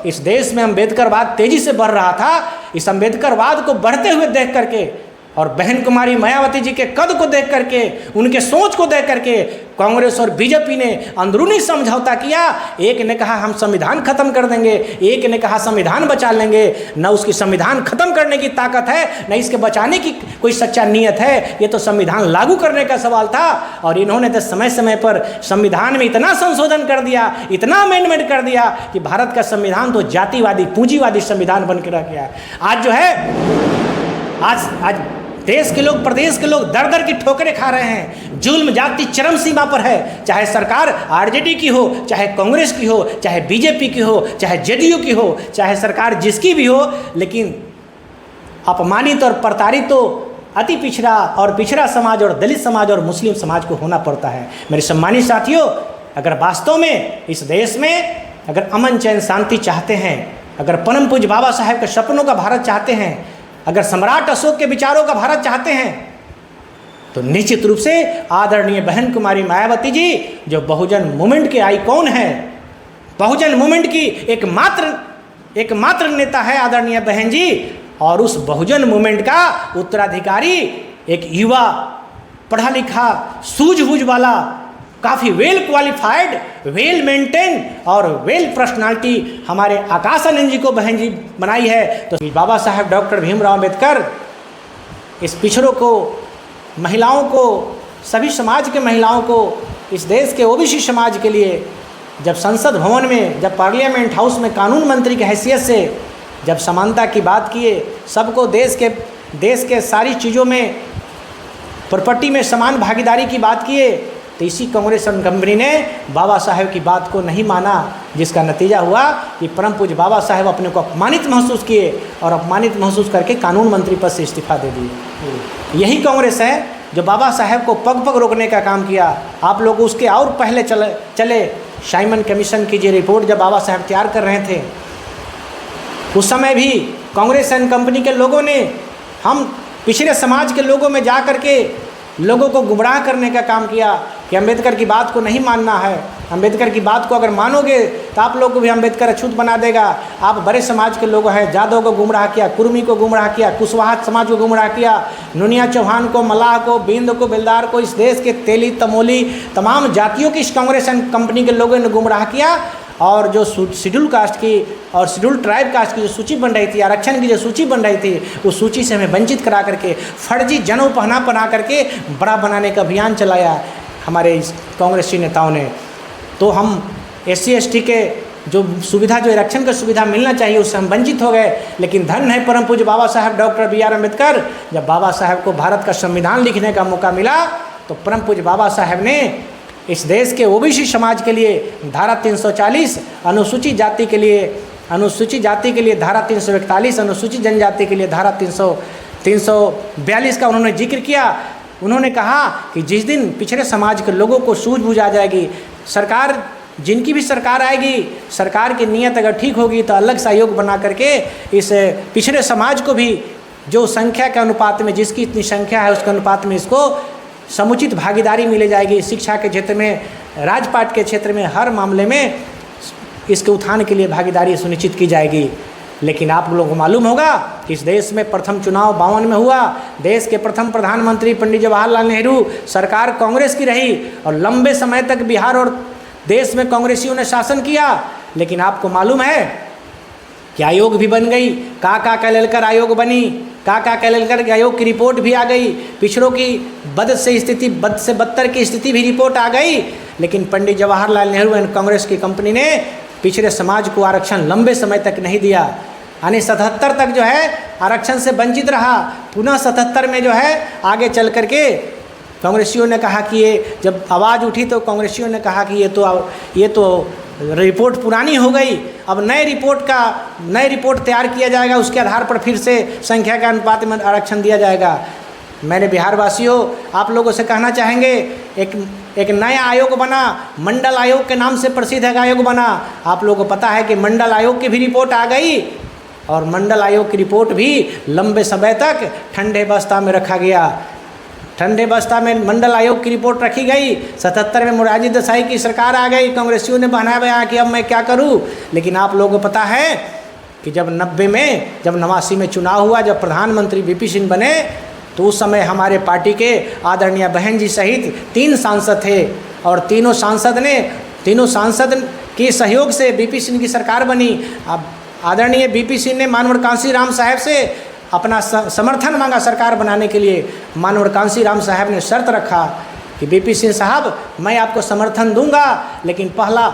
इस देश में अम्बेडकरवाद तेजी से बढ़ रहा था, इस अम्बेडकरवाद को बढ़ते हुए देख करके और बहन कुमारी मायावती जी के कद को देख करके, उनके सोच को देख करके कांग्रेस और बीजेपी ने अंदरूनी समझौता किया। एक ने कहा हम संविधान खत्म कर देंगे, एक ने कहा संविधान बचा लेंगे। न उसकी संविधान खत्म करने की ताकत है, न इसके बचाने की कोई सच्चा नीयत है। ये तो संविधान लागू करने का सवाल था और इन्होंने तो समय समय पर संविधान में इतना संशोधन कर दिया, इतना अमेंडमेंट कर दिया कि भारत का संविधान तो जातिवादी पूंजीवादी संविधान बन के रह गया। आज जो है आज देश के लोग, प्रदेश के लोग दर दर की ठोकरें खा रहे हैं। जुल्म जाति चरम सीमा पर है, चाहे सरकार आरजेडी की हो, चाहे कांग्रेस की हो, चाहे बीजेपी की हो, चाहे जेडीयू की हो, चाहे सरकार जिसकी भी हो, लेकिन अपमानित और प्रताड़ित तो अति पिछड़ा और पिछड़ा समाज और दलित समाज और मुस्लिम समाज को होना पड़ता है। मेरे सम्मानित साथियों, अगर वास्तव में इस देश में अगर अमन चैन शांति चाहते हैं, अगर परम पूज्य बाबा साहेब के सपनों का भारत चाहते हैं, अगर सम्राट अशोक के विचारों का भारत चाहते हैं, तो निश्चित रूप से आदरणीय बहन कुमारी मायावती जी जो बहुजन मूवमेंट के आइकॉन है, बहुजन मूवमेंट की एकमात्र नेता है आदरणीय बहन जी, और उस बहुजन मूवमेंट का उत्तराधिकारी एक युवा पढ़ा लिखा सूझबूझ वाला, काफ़ी वेल क्वालिफाइड, वेल मेंटेन और वेल पर्सनालिटी हमारे आकाश आनंद जी को बहन जी बनाई है। तो बाबा साहेब डॉक्टर भीमराव अंबेडकर इस पिछड़ों को, महिलाओं को, सभी समाज के महिलाओं को, इस देश के ओबीसी समाज के लिए जब संसद भवन में, जब पार्लियामेंट हाउस में कानून मंत्री की हैसियत से जब समानता की बात किए, सबको देश के सारी चीज़ों में, प्रॉपर्टी में समान भागीदारी की बात किए, तो इसी कांग्रेस कंपनी ने बाबा साहेब की बात को नहीं माना, जिसका नतीजा हुआ कि परम पूज्य बाबा साहेब अपने को अपमानित महसूस किए और अपमानित महसूस करके कानून मंत्री पद से इस्तीफा दे दिए। यही कांग्रेस है जो बाबा साहेब को पग पग रोकने का काम किया। आप लोग उसके और पहले चले साइमन कमीशन की जो रिपोर्ट जब बाबा साहेब तैयार कर रहे थे, उस समय भी कांग्रेस एंड कंपनी के लोगों ने, हम पिछड़े समाज के लोगों में जा कर के लोगों को गुमराह करने का काम किया कि अंबेडकर की बात को नहीं मानना है, अंबेडकर की बात को अगर मानोगे तो आप लोग को भी अंबेडकर अछूत बना देगा। आप बड़े समाज के लोग हैं, जादव को गुमराह किया, कुर्मी को गुमराह किया, कुशवाहा समाज को गुमराह किया, नुनिया चौहान को, मलाह को, बिंद को, बेलदार को, इस देश के तेली तमोली तमाम जातियों की इस कांग्रेस एंड कंपनी के लोगों ने गुमराह किया। और जो शेड्यूल कास्ट की और शेड्यूल ट्राइब कास्ट की जो सूची बन रही थी, आरक्षण की जो सूची बन रही थी, उस सूची से हमें वंचित करा करके फर्जी जनेऊ पहना करके बड़ा बनाने का अभियान चलाया हमारे इस कांग्रेसी नेताओं ने। तो हम SC ST के जो सुविधा, जो आरक्षण का सुविधा मिलना चाहिए, उससे हम वंचित हो गए। लेकिन धन्य है परम पूज्य बाबा साहेब डॉक्टर BR अम्बेडकर, जब बाबा साहेब को भारत का संविधान लिखने का मौका मिला तो परम पूज्य बाबा साहेब ने इस देश के ओबीसी समाज के लिए धारा 340, अनुसूचित जाति के लिए धारा 341, अनुसूचित जनजाति के लिए धारा 342 का उन्होंने जिक्र किया। उन्होंने कहा कि जिस दिन पिछड़े समाज के लोगों को सूझबूझ आ जाएगी, सरकार जिनकी भी सरकार आएगी, सरकार की नीयत अगर ठीक होगी तो अलग सा आयोग बना करके इस पिछड़े समाज को भी जो संख्या के अनुपात में, जिसकी इतनी संख्या है उसके अनुपात में इसको समुचित भागीदारी मिले जाएगी। शिक्षा के क्षेत्र में, राजपाट के क्षेत्र में, हर मामले में इसके उत्थान के लिए भागीदारी सुनिश्चित की जाएगी। लेकिन आप लोगों को मालूम होगा कि इस देश में प्रथम चुनाव 52 में हुआ, देश के प्रथम प्रधानमंत्री पंडित जवाहरलाल नेहरू, सरकार कांग्रेस की रही और लंबे समय तक बिहार और देश में कांग्रेसियों ने शासन किया। लेकिन आपको मालूम है कि आयोग भी बन गई, काका कलेलकर आयोग बनी, काका कलेलकर के आयोग की रिपोर्ट भी आ गई, पिछड़ों की बद से बदतर की स्थिति भी रिपोर्ट आ गई। लेकिन पंडित जवाहरलाल नेहरू एंड कांग्रेस की कंपनी ने पिछड़े समाज को आरक्षण लंबे समय तक नहीं दिया, यानी 77 तक जो है आरक्षण से वंचित रहा। पुनः 77 में जो है आगे चल करके कांग्रेसियों ने कहा कि ये जब आवाज़ उठी तो कांग्रेसियों ने कहा कि ये तो रिपोर्ट पुरानी हो गई, अब नए रिपोर्ट तैयार किया जाएगा, उसके आधार पर फिर से संख्या के अनुपात में आरक्षण दिया जाएगा। मैंने बिहार वासियों आप लोगों से कहना चाहेंगे, एक नया आयोग बना, मंडल आयोग के नाम से प्रसिद्ध एक आयोग बना। आप लोगों को पता है कि मंडल आयोग की भी रिपोर्ट आ गई और मंडल आयोग की रिपोर्ट भी लंबे समय तक ठंडे बस्ता में रखा गया। ठंडे बस्ता में मंडल आयोग की रिपोर्ट रखी गई। 77 में मोरारजी देसाई की सरकार आ गई, कांग्रेसियों ने बहना बया कि अब मैं क्या करूं। लेकिन आप लोगों को पता है कि जब 90 में, जब 89 में चुनाव हुआ, जब प्रधानमंत्री वीपी सिंह बने, तो उस समय हमारे पार्टी के आदरणीय बहन जी सहित 3 सांसद थे और तीनों सांसद के सहयोग से वीपी सिंह की सरकार बनी। अब आदरणीय वीपी सिंह ने मानवर कांसी राम साहब से अपना समर्थन मांगा सरकार बनाने के लिए। मानवर कांसी राम साहब ने शर्त रखा कि वीपी सिंह साहब मैं आपको समर्थन दूंगा, लेकिन पहला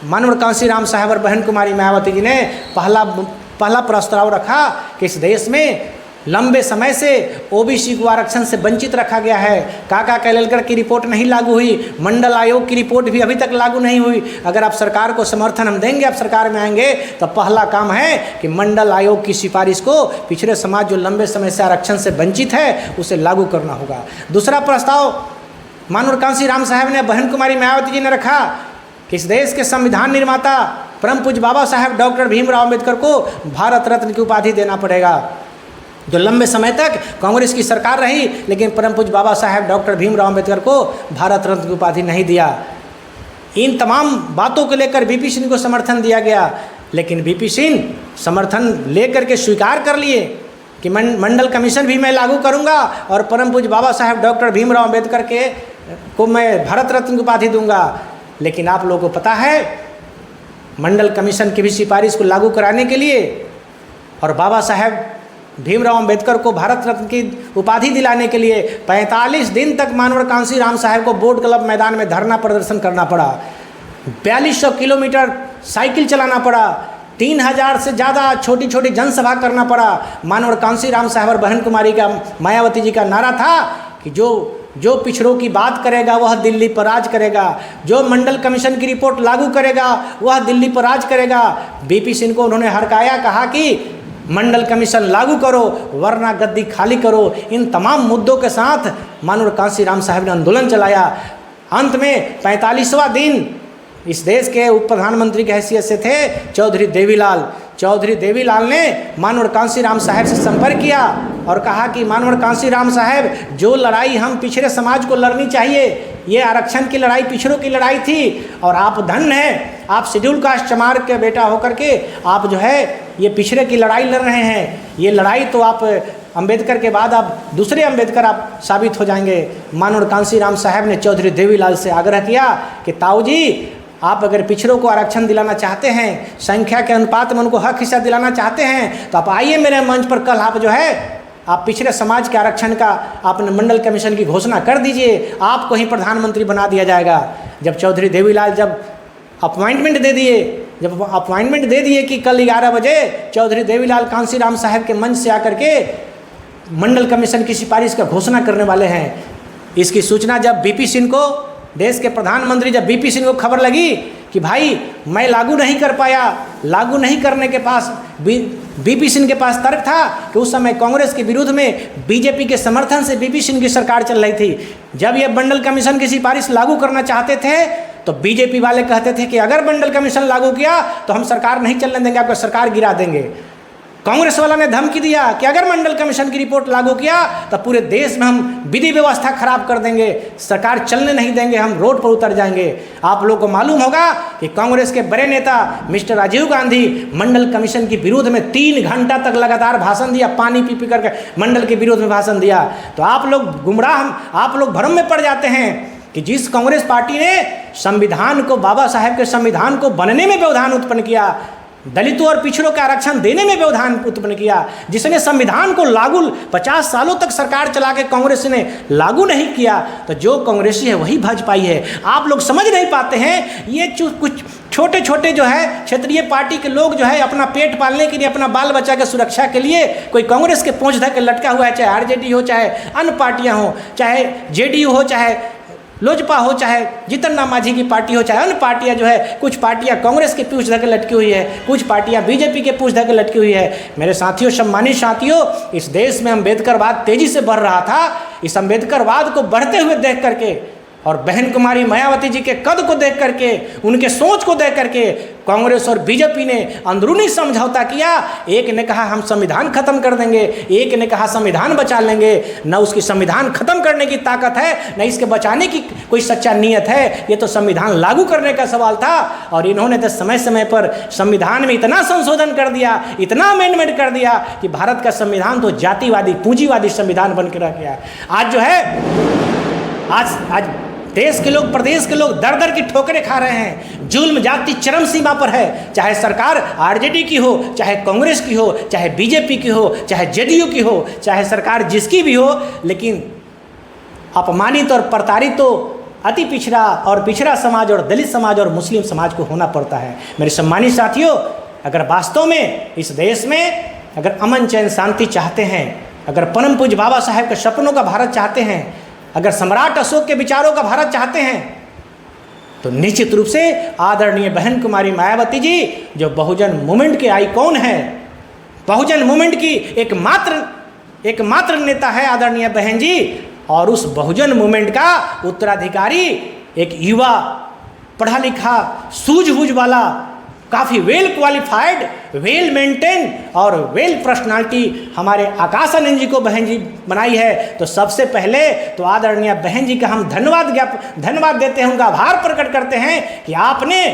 मानवर कांसी राम साहब और बहन कुमारी मायावती जी ने पहला प्रस्ताव रखा कि इस देश में लंबे समय से ओबीसी को आरक्षण से वंचित रखा गया है। काका कैलेलकर की रिपोर्ट नहीं लागू हुई, मंडल आयोग की रिपोर्ट भी अभी तक लागू नहीं हुई। अगर आप सरकार को समर्थन हम देंगे, आप सरकार में आएंगे, तो पहला काम है कि मंडल आयोग की सिफारिश को पिछड़े समाज जो लंबे समय से आरक्षण से वंचित है उसे लागू करना होगा। दूसरा प्रस्ताव मानवर कांसी राम साहब ने, बहन कुमारी मायावती जी ने रखा कि इस देश के संविधान निर्माता परम पूज्य बाबा साहेब डॉक्टर भीमराव अम्बेडकर को भारत रत्न की उपाधि देना पड़ेगा। जो लंबे समय तक कांग्रेस की सरकार रही, लेकिन परम पूज्य बाबा साहेब डॉक्टर भीमराव अम्बेडकर को भारत रत्न की उपाधि नहीं दिया। इन तमाम बातों को लेकर वीपी सिंह को समर्थन दिया गया, लेकिन वीपी सिंह समर्थन लेकर के स्वीकार कर लिए कि मंडल कमीशन भी मैं लागू करूंगा और परम पूज्य बाबा साहेब डॉक्टर भीमराव अम्बेडकर को मैं भारत रत्न की उपाधि दूंगा। लेकिन आप लोगों को पता है, मंडल कमीशन की भी सिफारिश को लागू कराने के लिए और बाबा साहेब भीमराव अम्बेडकर को भारत रत्न की उपाधि दिलाने के लिए 45 दिन तक मानवर कांसी राम साहब को बोट क्लब मैदान में धरना प्रदर्शन करना पड़ा। 4200 किलोमीटर साइकिल चलाना पड़ा। 3000 से ज़्यादा छोटी छोटी जनसभा करना पड़ा। मानवर कांसी राम साहब और बहन कुमारी का, मायावती जी का नारा था कि जो पिछड़ों की बात करेगा वह दिल्ली पर राज करेगा, जो मंडल कमीशन की रिपोर्ट लागू करेगा वह दिल्ली पर राज करेगा। वीपी सिंह को उन्होंने हरकाया, कहा कि मंडल कमीशन लागू करो वरना गद्दी खाली करो। इन तमाम मुद्दों के साथ मानवर कांसी राम साहब ने आंदोलन चलाया। अंत में 45वां दिन इस देश के उप प्रधानमंत्री की हैसियत से थे चौधरी देवीलाल ने मानवर कांसी राम साहब से संपर्क किया और कहा कि मानवर कांसी राम साहब, जो लड़ाई हम पिछड़े समाज को लड़नी चाहिए, ये आरक्षण की लड़ाई पिछड़ों की लड़ाई थी, और आप धन्य हैं, आप शेड्यूल कास्ट चमार के बेटा होकर के आप जो है ये पिछड़े की लड़ाई लड़ रहे हैं। ये लड़ाई तो आप अंबेडकर के बाद आप दूसरे अंबेडकर आप साबित हो जाएंगे। मानवर कांसी राम साहब ने चौधरी देवीलाल से आग्रह किया कि ताऊ जी, आप अगर पिछड़ों को आरक्षण दिलाना चाहते हैं, संख्या के अनुपात में उनको हक हिस्सा दिलाना चाहते हैं, तो आप आइए मेरे मंच पर, कल आप जो है आप पिछड़े समाज के आरक्षण का आपने मंडल कमीशन की घोषणा कर दीजिए, आपको ही प्रधानमंत्री बना दिया जाएगा। जब चौधरी देवीलाल जब अपॉइंटमेंट दे दिए कि कल 11 बजे चौधरी देवीलाल कांसी राम साहब के मंच से आकर के मंडल कमीशन की सिफारिश का घोषणा करने वाले हैं, इसकी सूचना जब वीपी सिंह को, देश के प्रधानमंत्री जब वीपी सिंह को खबर लगी कि भाई मैं लागू नहीं कर पाया, लागू नहीं करने के पास वीपी सिंह के पास तर्क था कि उस समय कांग्रेस के विरुद्ध में बीजेपी के समर्थन से वीपी सिंह की सरकार चल रही थी। जब ये मंडल कमीशन की सिफारिश लागू करना चाहते थे तो बीजेपी वाले कहते थे कि अगर मंडल कमीशन लागू किया तो हम सरकार नहीं चलने देंगे, आपको सरकार गिरा देंगे। कांग्रेस वाला ने धमकी दिया कि अगर मंडल कमीशन की रिपोर्ट लागू किया तो पूरे देश में हम विधि व्यवस्था खराब कर देंगे, सरकार चलने नहीं देंगे, हम रोड पर उतर जाएंगे। आप लोगों को मालूम होगा कि कांग्रेस के बड़े नेता मिस्टर राजीव गांधी मंडल कमीशन के विरोध में 3 घंटा तक लगातार भाषण दिया, पानी पी करके मंडल के विरोध में भाषण दिया। तो आप लोग गुमराह, आप लोग भ्रम में पड़ जाते हैं कि जिस कांग्रेस पार्टी ने संविधान को, बाबा साहेब के संविधान को बनने में व्यवधान उत्पन्न किया, दलितों और पिछड़ों का आरक्षण देने में व्यवधान उत्पन्न किया, जिसने संविधान को लागू 50 सालों तक सरकार चला के कांग्रेस ने लागू नहीं किया, तो जो कांग्रेसी है वही भाजपाई है। आप लोग समझ नहीं पाते हैं, ये कुछ छोटे छोटे जो है क्षेत्रीय पार्टी के लोग जो है अपना पेट पालने के लिए, अपना बाल बच्चा के सुरक्षा के लिए कोई कांग्रेस के पोंछ धर के लटका हुआ है, चाहे आरजेडी हो, चाहे अन्य पार्टियां हो, चाहे जेडीयू हो, चाहे लोजपा हो, चाहे जीतन राम मांझी की पार्टी हो, चाहे अन्य पार्टियां जो है, कुछ पार्टियां कांग्रेस के पूछ धर के लटकी हुई है, कुछ पार्टियां बीजेपी के पूछ धर के लटकी हुई है। मेरे साथियों, सम्मानित साथियों, इस देश में अम्बेडकरवाद तेजी से बढ़ रहा था। इस अम्बेडकरवाद को बढ़ते हुए देख करके और बहन कुमारी मायावती जी के कद को देख करके, उनके सोच को देख करके कांग्रेस और बीजेपी ने अंदरूनी समझौता किया। एक ने कहा हम संविधान खत्म कर देंगे, एक ने कहा संविधान बचा लेंगे। न उसकी संविधान खत्म करने की ताकत है, न इसके बचाने की कोई सच्चा नीयत है। ये तो संविधान लागू करने का सवाल था। और इन्होंने तो समय समय पर संविधान में इतना संशोधन कर दिया, इतना अमेंडमेंट कर दिया कि भारत का संविधान तो जातिवादी, पूंजीवादी संविधान बन के रह गया। आज जो है, आज देश के लोग, प्रदेश के लोग दर दर की ठोकरें खा रहे हैं। जुल्म जाति चरम सीमा पर है। चाहे सरकार आरजेडी की हो, चाहे कांग्रेस की हो, चाहे बीजेपी की हो, चाहे जेडीयू की हो, चाहे सरकार जिसकी भी हो, लेकिन अपमानित और प्रताड़ित तो अति पिछड़ा और पिछड़ा समाज और दलित समाज और मुस्लिम समाज को होना पड़ता है। मेरे सम्मानित साथियों, अगर वास्तव में इस देश में अगर अमन चैन शांति चाहते हैं, अगर परम पूज्य बाबा साहेब के सपनों का भारत चाहते हैं, अगर सम्राट अशोक के विचारों का भारत चाहते हैं, तो निश्चित रूप से आदरणीय बहन कुमारी मायावती जी जो बहुजन मूवमेंट के आइकॉन है, बहुजन मूवमेंट की एकमात्र नेता है आदरणीय बहन जी। और उस बहुजन मूवमेंट का उत्तराधिकारी एक युवा, पढ़ा लिखा, सूझबूझ वाला, काफ़ी वेल क्वालिफाइड, वेल मेंटेन और वेल पर्सनालिटी हमारे आकाश आनंद जी को बहन जी बनाई है। तो सबसे पहले तो आदरणीय बहन जी का हम धन्यवाद देते हैं, उनका आभार प्रकट करते हैं कि आपने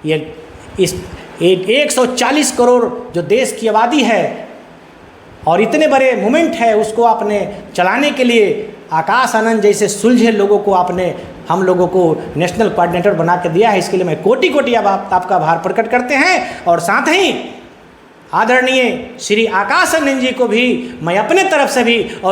ये इस 140 करोड़ जो देश की आबादी है और इतने बड़े मूवमेंट है, उसको आपने चलाने के लिए आकाश आनंद जैसे सुलझे लोगों को आपने हम लोगों को नेशनल कोऑर्डिनेटर बना के दिया है। इसके लिए मैं कोटि कोटि आपका आभार प्रकट करते हैं। और साथ ही आदरणीय श्री आकाश आनंद जी को भी मैं अपने तरफ से भी और